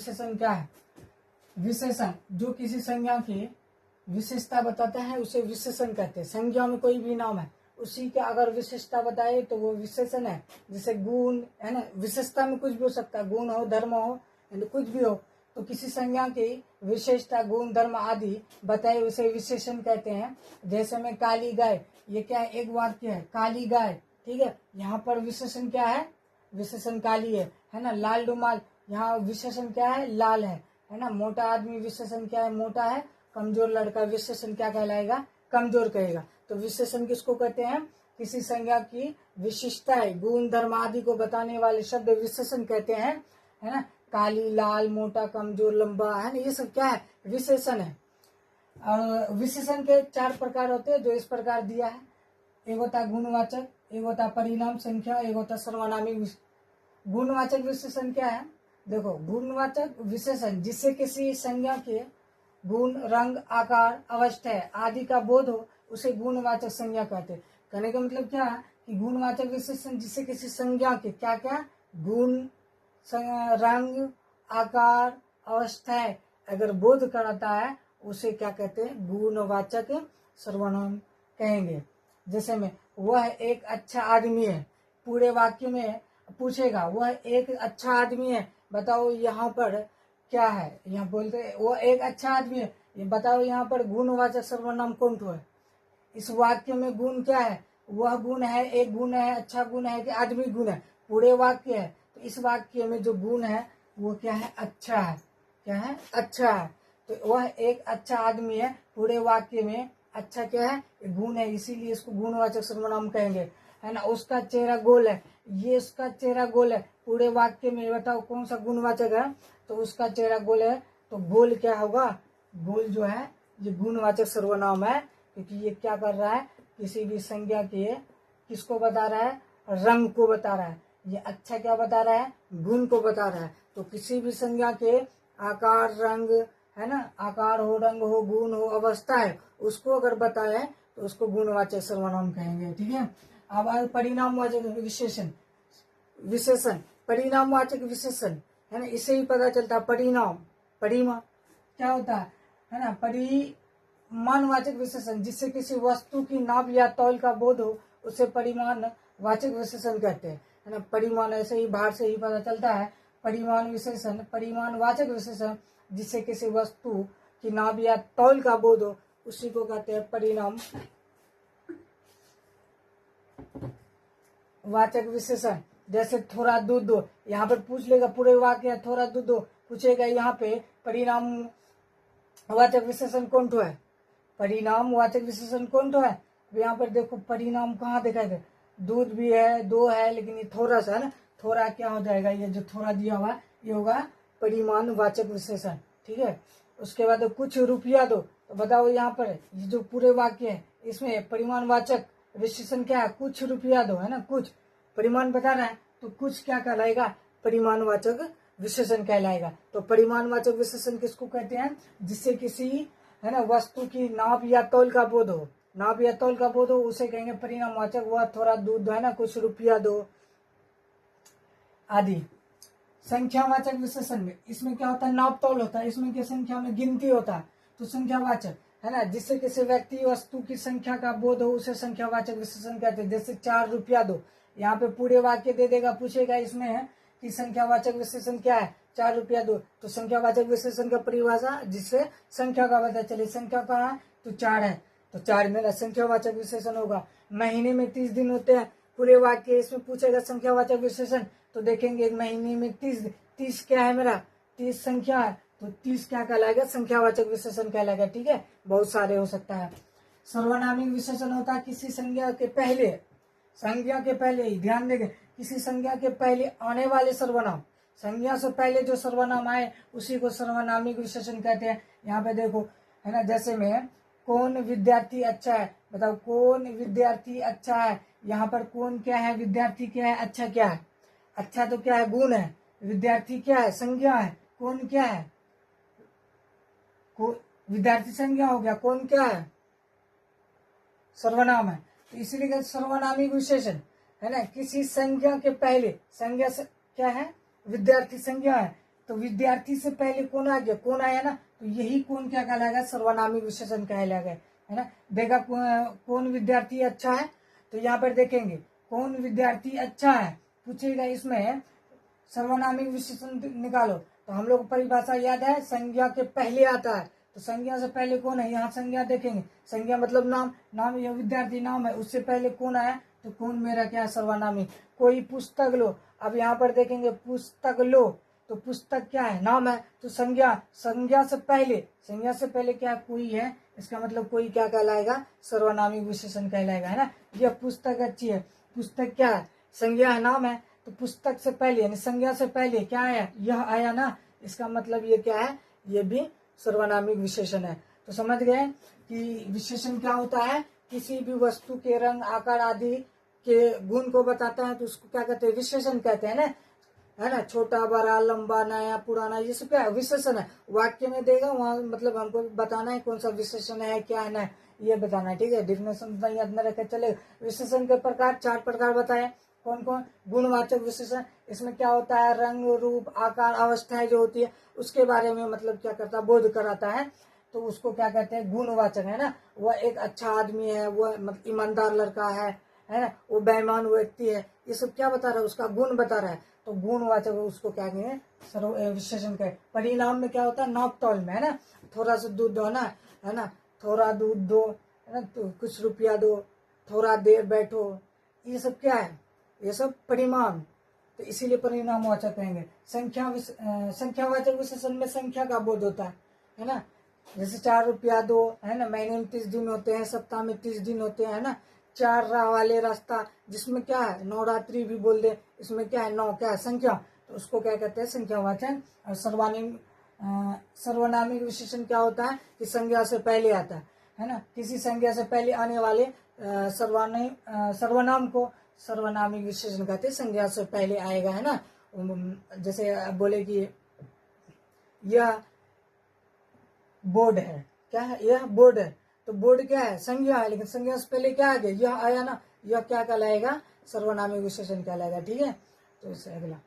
विशेषण क्या है? विशेषण जो किसी संज्ञा की विशेषता बताता है उसे विशेषण कहते हैं। संज्ञा में कोई भी नाम है उसी का अगर विशेषता बताए तो वो विशेषण है। जैसे गुण है ना, विशेषता में कुछ भी हो सकता है, गुण हो, धर्म हो, कुछ भी हो। तो किसी संज्ञा की विशेषता, गुण, धर्म आदि बताए उसे विशेषण कहते हैं। जैसे में काली गाय, ये क्या है? एक वाक्य है, काली गाय, ठीक है। यहाँ पर विशेषण क्या है? विशेषण काली है ना। लाल रुमाल, यहाँ विशेषण क्या है? लाल है ना। मोटा आदमी, विशेषण क्या है? मोटा है। कमजोर लड़का, विशेषण क्या कहलाएगा? कमजोर कहेगा। तो विशेषण किसको कहते हैं? किसी संज्ञा की विशिष्टताएं, गुण, धर्म आदि को बताने वाले शब्द विशेषण कहते हैं, है ना। काली, लाल, मोटा, कमजोर, लंबा, है ना, ये सब क्या है? विशेषण है। और विशेषण के 4 प्रकार होते हैं जो इस प्रकार दिया है। एक होता है गुणवाचक, एक होता है परिणाम संख्या, एक होता है सर्वनामी। गुणवाचक विशेषण क्या है? देखो, गुणवाचक विशेषण जिससे किसी संज्ञा के गुण, रंग, आकार, अवस्था आदि का बोध हो उसे गुणवाचक संज्ञा कहते हैं। कहने का मतलब क्या है कि गुणवाचक विशेषण जिससे किसी संज्ञा के क्या क्या गुण, रंग, आकार, अवस्था अगर बोध कराता है उसे क्या कहते हैं? गुणवाचक सर्वनाम कहेंगे। जैसे में वह एक अच्छा आदमी है, पूरे वाक्य में पूछेगा वह एक अच्छा आदमी है, बताओ यहाँ पर क्या है? यहाँ बोलते हैं वो एक अच्छा आदमी है, ये बताओ यहाँ पर गुणवाचक सर्वनाम कौन तो है? इस वाक्य में गुण क्या है? वह गुण है, एक गुण है, अच्छा गुण है कि आदमी गुण है? पूरे वाक्य है। तो इस वाक्य में जो गुण है वो क्या है? अच्छा है। क्या है? अच्छा है। तो वह एक अच्छा आदमी है, पूरे वाक्य में अच्छा क्या है? गुण है, इसीलिए इसको गुणवाचक सर्वनाम कहेंगे, है ना। उसका चेहरा गोल है, ये उसका चेहरा गोल है, पूरे वाक्य में बताओ कौन सा गुणवाचक है? तो उसका चेहरा गोल है, तो गोल क्या होगा? गोल जो है ये गुणवाचक सर्वनाम है, क्योंकि ये क्या कर रहा है? किसी भी संज्ञा के किसको बता रहा है? रंग को बता रहा है। ये अच्छा क्या बता रहा है? गुण को बता रहा है। तो किसी भी संज्ञा के आकार, रंग, है ना, आकार हो, रंग हो, गुण हो, अवस्था है, उसको अगर बताए तो उसको गुणवाचक सर्वनाम कहेंगे, ठीक है। अब परिणामवाचक विशेषण, विशेषण परिणामवाचक विशेषण, है ना, इससे ही पता चलता है परिणाम, परिमा क्या होता है ना। परिमाणवाचक विशेषण जिससे किसी वस्तु की नाप या तौल का बोध हो उसे परिमाणवाचक विशेषण कहते हैं, है ना। परिमाण ऐसे ही बाहर से ही पता चलता है। परिमाण विशेषण, परिमाणवाचक विशेषण जिससे किसी वस्तु की नाप या तौल का बोध हो उसी को कहते हैं परिणाम वाचक विशेषण। जैसे थोड़ा दूध दो, यहाँ पर पूछ लेगा पूरे वाक्य थोड़ा दूध दो, पूछेगा यहाँ पे परिणाम वाचक विशेषण कौन तो है? परिणाम वाचक विशेषण कौन तो है? यहाँ पर देखो परिणाम कहाँ दिखाई दे? दूध भी है, दो है, लेकिन ये थोड़ा सा है ना। थोड़ा क्या हो जाएगा? ये जो थोड़ा दिया हुआ ये होगा परिमाण वाचक विशेषण, ठीक है। उसके बाद कुछ रुपया दो, तो बताओ यहाँ पर ये जो पूरे वाक्य है इसमें परिमाण वाचक विशेषण क्या है? कुछ रुपया दो, है ना। कुछ परिमाण बता रहा है तो कुछ क्या कहलाएगा? परिमाणवाचक विशेषण कहलाएगा। तो परिमाणवाचक विशेषण किसको कहते हैं? जिससे किसी, है ना, वस्तु की नाप या तौल का बोध हो, नाप या तौल का बोध हो उसे कहेंगे परिणामवाचक। वह थोड़ा दूध दो, है ना, कुछ रुपया दो आदि। संख्यावाचक विशेषण में इसमें क्या होता है? नाप तौल होता है, इसमें क्या? संख्या में गिनती होता है, तो संख्यावाचक, है ना, जिससे किसी व्यक्ति वस्तु की संख्या का बोध हो उसे संख्यावाचक विशेषण कहते हैं। जैसे 4 रुपया दो, यहाँ पे पूरे वाक्य दे देगा, पूछेगा इसमें है कि संख्यावाचक विशेषण क्या है? 4 रुपया दो, तो संख्यावाचक विशेषण का परिभाषा जिससे संख्या का पता चले, संख्या कहाँ है? तो 4 है, तो 4 मेरा संख्यावाचक विशेषण होगा। महीने में 30 दिन होते हैं, पूरे वाक्य इसमें पूछेगा संख्यावाचक विशेषण, तो देखेंगे एक महीने में 30 क्या है? मेरा 30 संख्या है, तो 30 क्या कहलाएगा? संख्यावाचक विशेषण कहलाएगा, ठीक है। बहुत सारे हो सकता है। सर्वनामिक विशेषण होता है किसी संज्ञा के पहले, संज्ञा के पहले ही ध्यान देंगे, किसी संज्ञा के पहले आने वाले सर्वनाम, संज्ञा से पहले जो सर्वनाम आए उसी को सर्वनामिक विशेषण कहते हैं। यहाँ पे देखो, है ना, जैसे में कौन विद्यार्थी अच्छा है, बताओ कौन विद्यार्थी अच्छा है। यहाँ पर कौन क्या है? विद्यार्थी क्या है? अच्छा क्या है? अच्छा तो क्या है? गुण है। विद्यार्थी क्या है? संज्ञा है। कौन क्या है? विद्यार्थी संज्ञा हो गया, कौन क्या है? सर्वनाम है। तो इसीलिए सर्वनामिक विशेषण, है ना, किसी संज्ञा के पहले, संज्ञा से क्या है? विद्यार्थी संज्ञा है, तो विद्यार्थी से पहले कौन आ गया, कौन आया ना, तो यही कौन क्या कहलाएगा, सर्वनामी विशेषण कहलाएगा, है ना। देखा कौन विद्यार्थी अच्छा है, तो यहाँ पर देखेंगे कौन विद्यार्थी अच्छा है पूछेगा, इसमें सर्वनामी विशेषण निकालो। तो हम लोग को परिभाषा याद है, संज्ञा के पहले आता है, तो संज्ञा से पहले कौन है, यहाँ संज्ञा देखेंगे, संज्ञा मतलब नाम, नाम यह विद्यार्थी नाम है, उससे पहले कौन आया, तो कौन मेरा क्या है, सर्वनामी। कोई पुस्तक लो, अब यहाँ पर देखेंगे पुस्तक लो, तो पुस्तक क्या है, नाम है, तो संज्ञा, संज्ञा से पहले क्या कोई है, इसका मतलब कोई क्या कहलाएगा, सर्वनामी विशेषण कहलाएगा, है ना। यह पुस्तक अच्छी है, पुस्तक क्या है, संज्ञा है, नाम है, तो पुस्तक से पहले यानी संज्ञा से पहले क्या आया, यह आया ना, इसका मतलब ये क्या है, ये भी सर्वनामिक विशेषण है। तो समझ गए कि विशेषण क्या होता है, किसी भी वस्तु के रंग, आकार आदि के गुण को बताता है, तो उसको क्या कहते हैं, विशेषण कहते हैं ना, है ना। छोटा बड़ा लंबा नया पुराना, ये सब क्या है, विशेषण है। वाक्य में देगा वहां मतलब हमको बताना है कौन सा विशेषण है, क्या है ना, ये बताना है, ठीक है। डिफिनेशन याद में रखे चले। विशेषण के प्रकार 4 प्रकार बताए, कौन कौन, गुणवाचक विशेषण, इसमें क्या होता है, रंग रूप आकार अवस्थाएं जो होती है उसके बारे में मतलब क्या करता है, बोध कराता है, तो उसको क्या कहते हैं, गुणवाचक, है ना। वह एक अच्छा आदमी है, वह मतलब ईमानदार लड़का है ना, वो बेईमान व्यक्ति है, ये सब क्या बता रहा है, उसका गुण बता रहा है, तो गुणवाचक उसको क्या कहेंगे, सर्व विशेषण कहे। परिणाम में क्या होता है, नाप तौल में, है ना, थोड़ा सा दूध दो ना, है ना, थोड़ा दूध दो, है ना, तो कुछ रुपया दो, थोड़ा देर बैठो, ये सब क्या है, ये सब परिमाण, तो इसीलिए परिणामवाचक कहेंगे। संख्यावाचक विशेषण में संख्या का बोध होता है ना, जैसे 4 रुपया दो, है ना, महीने में 30 दिन होते हैं, सप्ताह में 30 दिन होते हैं, है ना। 4 राह वाले रास्ता, जिसमें क्या है, नवरात्रि भी बोल दे, इसमें क्या है, 9 क्या है, संख्या, तो उसको क्या कहते हैं, संख्यावाचक। और सर्वनामिक विशेषण क्या होता है कि संज्ञा से पहले आता है ना, किसी संज्ञा से पहले आने वाले सर्वनाम को सर्वनामिक विशेषण कहते हैं, संज्ञा से पहले आएगा, है ना। जैसे बोले कि यह बोर्ड है, क्या है, यह बोर्ड है, तो बोर्ड क्या है, संज्ञा है, लेकिन संज्ञा से पहले क्या आ गया, यह आया ना, यह क्या कहलाएगा, सर्वनामिक विशेषण कहलाएगा, ठीक है। तो इससे अगला